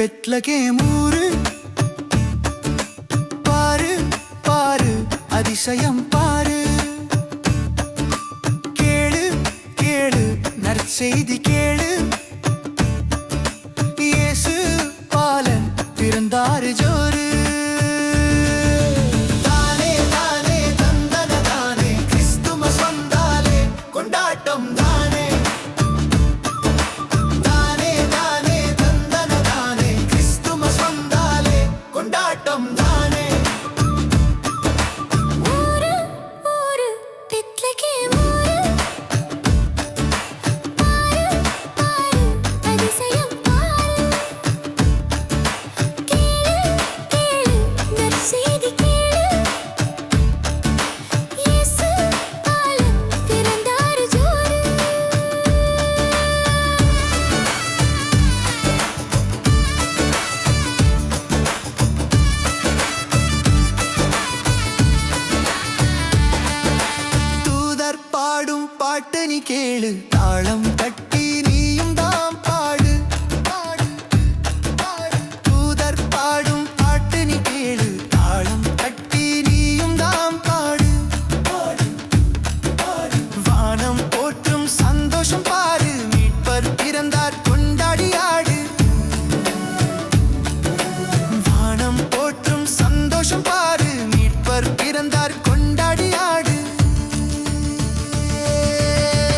Bethlehem ஊரு பாரு பாரு அதிசயம் பாரு கேளு கேளு நற்செய்தி கேளு இயேசு பாலன் பிறந்தாரு ஜோரு தானே தானே தந்தன தானே கிறிஸ்துமஸ் வந்தாலே கொண்டாட்டம் தானே தானே தானே தந்தன தானே கிறிஸ்துமஸ் வந்தாலே கொண்டாட்டம் தானே ஊரு ஊரு பெத்லகேம் ஊரு பாரு பாரு அதிசயம் பாரு கேளு கேளு நற்செய்தி கேளு இயேசு பாலன் பிறந்தாரு ஜோரு தூதர் பாடும் பாட்டு நீ கேளு தாளம் தட்டி நீயும் தாம் பாடு பாடு பாடு தூதர் பாடும் பாட்டு நீ கேளு தாளம் தட்டி நீயும் தாம் பாடு பாடு பாடு வானம் போற்றும் சந்தோஷம் பாரு மீட்பர் பிறந்தார் கொண்டாடி ஆடு வானம் போற்றும் சந்தோஷம் பாரு மீட்பர் பிறந்தார் கொண்டாடி ஆடு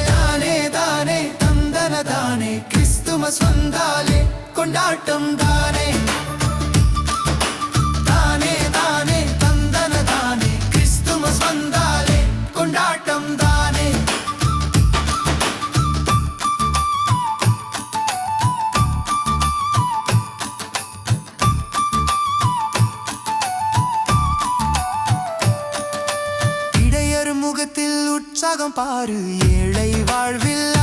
தானே தானே தந்தன தானே கிறிஸ்துமஸ் வந்தாலே கொண்டாட்டம் தானே தானே தானே தந்தன தானே கிறிஸ்துமஸ் வந்தாலே கொண்டாட்டம் தானே இடையர் முகத்தில் உற்சாகம் பாரு ஏழை வாழ்வில்